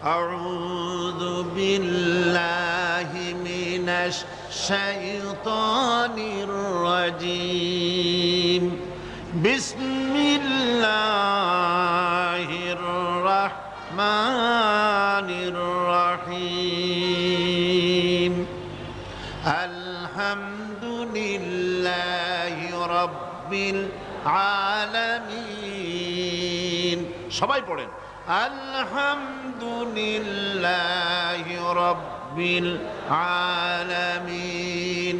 আউযু বিল্লাহি মিনাশ শাইতানির রাজীম। বিসমিল্লাহির রাহমানির রহিম। আলহামদুলিল্লাহি রাব্বিল আলামিন। সবাই পড়েন আলহামদুলিল্লাহি রাব্বিল আলামিন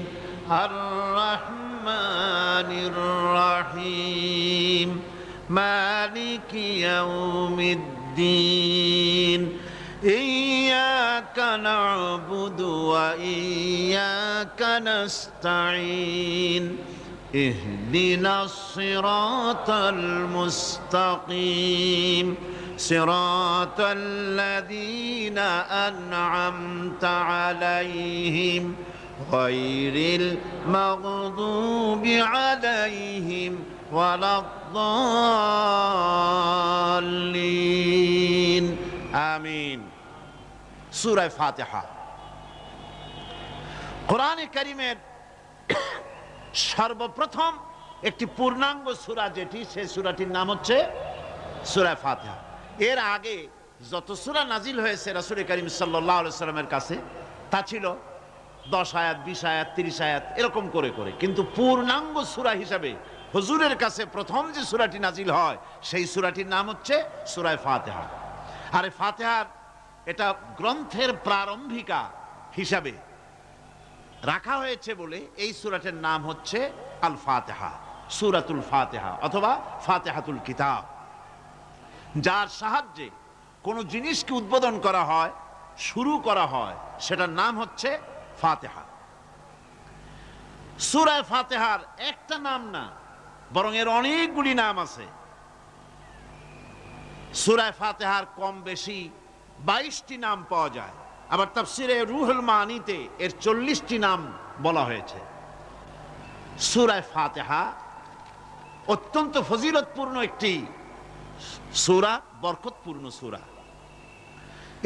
আর রহমানির রহিম মালিকি ইয়াউমিদ্দিন। ইয়্যাকা না'বুদু ওয়া ইয়্যাকা নাস্তাঈন। ইহদিনাস সিরাতাল মুস্তাকিম সিরাতাল লাযীনা আন'আমতা আলাইহিম গায়রিল মাগদুবি আলাইহিম ওয়ালাদ-দাল্লিন। আমিন। সূরা ফাতিহা কোরআনে কারীমের সর্বপ্রথম একটি পূর্ণাঙ্গ সূরা, যেটি সেই সূরাটির নাম হচ্ছে সূরা ফাতিহা। এর আগে যত সূরা নাজিল হয়েছে রাসূল করিম সাল্লাল্লাহু আলাইহি ওয়াসাল্লামের কাছে তা ছিল 10 আয়াত, 20 আয়াত, 30 আয়াত এরকম করে করে, কিন্তু পূর্ণাঙ্গ সূরা হিসাবে হুজুরের কাছে প্রথম যে সূরাটি নাজিল হয় সেই সূরাটির নাম হচ্ছে সূরা ফাতিহা। আর এই ফাতিহার এটা গ্রন্থের প্রারম্ভিকা হিসাবে রাখা হয়েছে বলে এই সূরাটির নাম হচ্ছে আল ফাতিহা, সূরাতুল ফাতিহা অথবা ফাতিহাতুল কিতাব। যার সাহায্যে কোনো জিনিসকে উদ্বোধন করা হয়, শুরু করা হয়, সেটার নাম হচ্ছে ফাতিহা। সূরা ফাতিহার একটা নাম না, বরং এর অনেকগুলি নাম আছে। সূরা ফাতিহার কম বেশি 22টি নাম পাওয়া যায়। আবার তাফসিরে রুহুল মানিতে এর 40টি নাম বলা হয়েছে। সূরা ফাতিহা অত্যন্ত ফজিলতপূর্ণ একটি সূরা, বরকতপূর্ণ সূরা।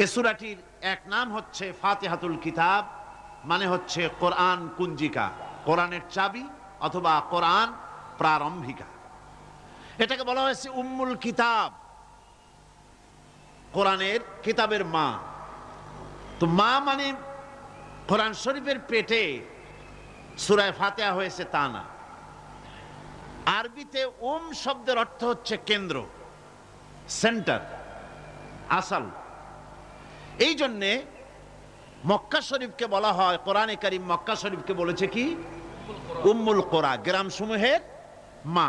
এই সূরাটির এক নাম হচ্ছে ফাতিহাতুল কিতাব, মানে হচ্ছে কোরআন কুঞ্জিকা, কোরআনের চাবি অথবা কোরআন প্রারম্ভিকা। এটাকে বলা হয়েছে উম্মুল কিতাব, কোরআনের কিতাবের মা। তো মা মানে কোরআন শরীফের পেটে সূরা ফাতিহা হয়েছে তা না। আরবিতে শব্দের অর্থ হচ্ছে কেন্দ্র, সেন্টার, আসল। এই জন্যে মক্কা শরীফকে বলা হয়, কোরআনে কারীম মক্কা শরীফকে বলেছে কি উম্মুল কোরা, গ্রাম সমূহের মা।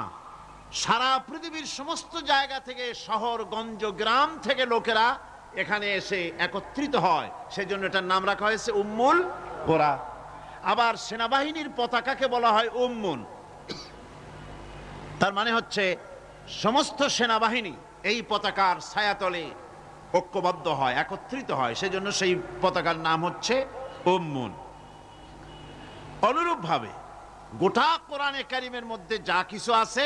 সারা পৃথিবীর সমস্ত জায়গা থেকে, শহর গঞ্জ গ্রাম থেকে লোকেরা এখানে এসে একত্রিত হয়, সেজন্য এটার নাম রাখা হয়েছে উম্মুল কোরা। আবার সেনাবাহিনীর পতাকাকে বলা হয় উম্মুন, তার মানে হচ্ছে সমস্ত সেনাবাহিনী এই পতাকার ছায়াতলে ঐক্যবদ্ধ হয়, একত্রিত হয়, সেজন্য সেই পতাকার নাম হচ্ছে উম্মুন। অনুরূপভাবে গোটা কোরআনে কারীমের মধ্যে যা কিছু আছে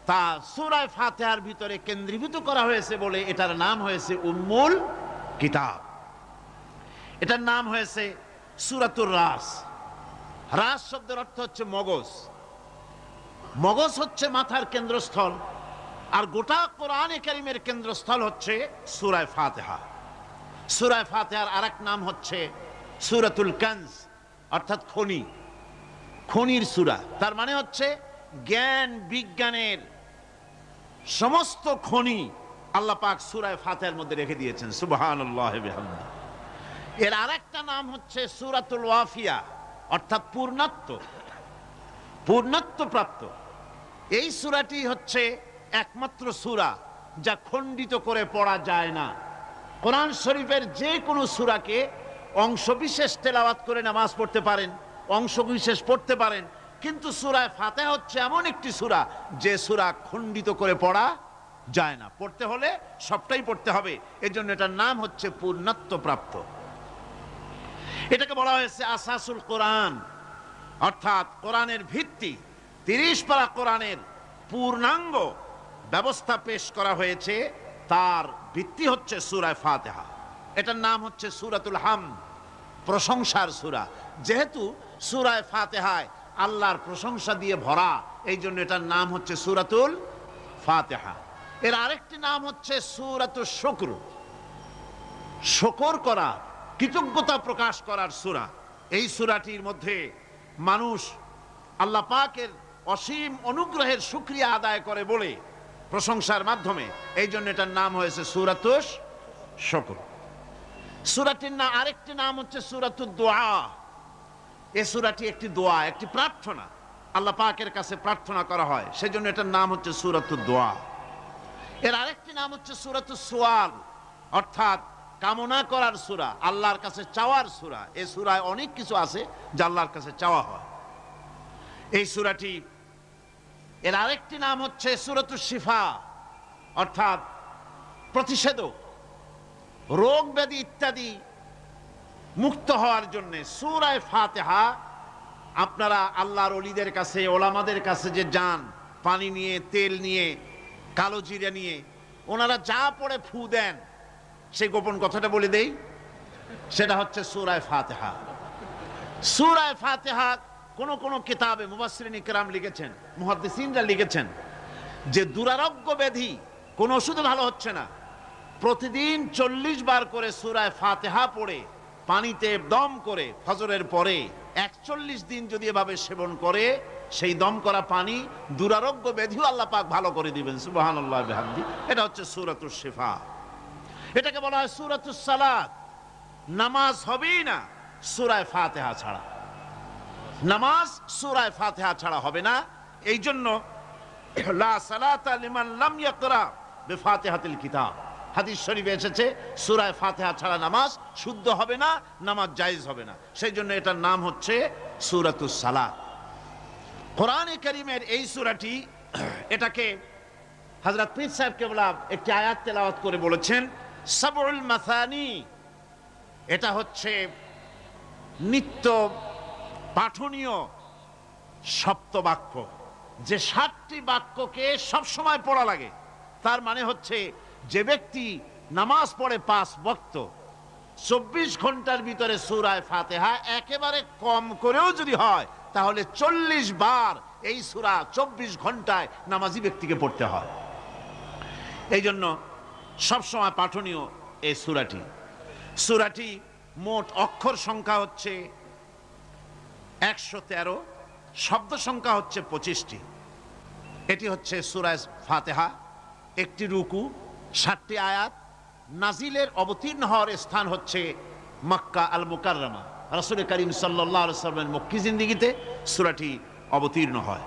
তা সূরা ফাতিহার ভিতরে কেন্দ্রীভূত করা হয়েছে বলে এটার নাম হয়েছে উম্মুল কিতাব। এটার নাম হয়েছে সূরাতুর রাস। রাস শব্দের অর্থ হচ্ছে মগজ। মগজ হচ্ছে মাথার কেন্দ্রস্থল, আর গোটা কোরআনে কারীমের কেন্দ্রস্থল হচ্ছে সূরা ফাতিহা। সূরা ফাতিহার আরেক নাম হচ্ছে সূরাতুল কানজ, অর্থাৎ খনি, খনির সূরা। তার মানে হচ্ছে জ্ঞান বিজ্ঞানের সমস্ত খনি আল্লাহ পাক সূরা ফাতিহার মধ্যে রেখে দিয়েছেন। সুবহানাল্লাহি ওয়া বিহামদিহি। এর আরেকটা নাম হচ্ছে সূরাতুল ওয়াফিয়া, অর্থাৎ পূর্ণত্ব, পূর্ণত্ব প্রাপ্ত। এই সূরাটি হচ্ছে একমাত্র সূরা যা খণ্ডিত করে পড়া যায় না। কোরআন শরীফের যে কোনো সূরাকে অংশবিশেষ তেলাওয়াত করে নামাজ পড়তে পারেন, অংশবিশেষ পড়তে পারেন, কিন্তু সূরা ফাতিহা হচ্ছে এমন একটি সূরা যে সূরা খণ্ডিত করে পড়া যায় না। পড়তে হলে সবটাই পড়তে হবে, এজন্য এটার নাম হচ্ছে পূর্ণত্ব প্রাপ্ত। এটাকে বলা হয়েছে আসাসুল কোরআন, অর্থাৎ কোরআনের ভিত্তি। 30 পারা কোরআনের পূর্ণাঙ্গ ব্যবস্থা পেশ করা হয়েছে, তার ভিত্তি হচ্ছে সূরা ফাতিহা। এটার নাম হচ্ছে সূরাতুল হামদ, প্রশংসার সূরা। যেহেতু সূরা ফাতিহায় আল্লাহর প্রশংসা দিয়ে ভরা, এই জন্য এটার নাম হচ্ছে সূরাতুল ফাতিহা। এর আরেকটি নাম হচ্ছে সূরাতুশ শুকর, শুকর করা, কৃতজ্ঞতা প্রকাশ করার সূরা। এই সূরাটির মধ্যে মানুষ আল্লাহ পাকের অসীম অনুগ্রহের শুকরিয়া আদায় করে বলে প্রশংসার মাধ্যমে, এই জন্য এটার নাম হয়েছে সূরাতুশ শুকর। সূরাটির না আরেকটি নাম হচ্ছে সূরাতুদ দোয়া। এই সূরাটি একটি দোয়া, একটি প্রার্থনা, আল্লাহ পাকের কাছে প্রার্থনা করা হয়, সেজন্য এটার নাম হচ্ছে সূরাতুদ দোয়া। এর আরেকটি নাম হচ্ছে সূরাতুস সুয়াল, অর্থাৎ কামনা করার সূরা, আল্লাহর কাছে চাওয়ার সূরা। এই সূরায় অনেক কিছু আছে যা আল্লাহর কাছে চাওয়া হয়। এই সূরাটি, এর আরেকটি নাম হচ্ছে সূরাতুশ শিফা, অর্থাৎ প্রতিষেধক, রোগ ব্যাধি ইত্যাদি মুক্ত হওয়ার জন্য। সূরা ফাতিহা আপনারা আল্লাহর ওলিদের কাছে, ওলামাদের কাছে যে যান, পানি নিয়ে, তেল নিয়ে, কালো জিরা নিয়ে, ওনারা যা পড়ে ফু দেন, সেই গোপন কথাটা বলে দেই, সেটা হচ্ছে সূরা ফাতিহা। সূরা ফাতিহা কোন কোন কিতাবে মুফাসসিরিন ইকরাম লিখেছেন, মুহাদ্দিসিনরা লিখেছেন যে দুরারোগ্য ব্যাধি, কোন ওষুধে ভালো হচ্ছে না, প্রতিদিন 40 বার করে সূরা ফাতিহা পড়ে পানিতে দম করে ফজরের পরে 41 দিন যদি এভাবে সেবন করে, সেই দম করা পানি দুরারোগ্য ব্যাধিও আল্লাহ পাক ভালো করে দিবেন। সুবহানাল্লাহ বিহামদি। এটা হচ্ছে সূরাতুশ শিফা। এটাকে বলা হয় সূরাতুস সালাত। নামাজ হবেই না সূরা ফাতিহা ছাড়া, নামাজ সূরা ফাতিহা ছাড়া হবে না। এই জন্য লা সালাতা লিমান লাম ইয়াকরা বিফাতিহাতিল কিতাব, হাদিস শরীফে এসেছে সূরা ফাতিহা ছাড়া নামাজ শুদ্ধ হবে না, নামাজ জায়েজ হবে না। সেই জন্য এটার নাম হচ্ছে সূরাতুস সালাত। কোরআনে কারীমের এই সূরাটি, এটাকে হযরত পীর সাহেব কেবলা একটি আয়াত তেলাওয়াত করে বলেছেন সাবউল মাসানি। এটা হচ্ছে নিত্য পাঠনীয় সপ্তবাক্য, যে 7টি বাক্যকে সবসময় পড়া লাগে। তার মানে হচ্ছে যে ব্যক্তি নামাজ পড়ে 5 ওয়াক্ত, 24 ঘন্টার ভিতরে সূরা ফাতিহা একেবারে কম করেও যদি হয়, তাহলে 40 বার এই সূরা 24 ঘন্টায় নামাজি ব্যক্তিকে পড়তে হয়। এই জন্য সবসময় পাঠনীয় এই সূরাটি। সূরাটি মোট অক্ষর সংখ্যা হচ্ছে 113, শব্দ সংখ্যা হচ্ছে 25টি। এটি হচ্ছে সূরা ফাতিহা। একটি রুকু, 7টি আয়াত। নাজিলের অবতীর্ণ হওয়ার স্থান হচ্ছে মক্কা আল মুকাররমা। রাসূল করিম সাল্লাল্লাহু আলাইহি ওয়াসাল্লামের মক্কি জিন্দেগিতে সূরাটি অবতীর্ণ হয়।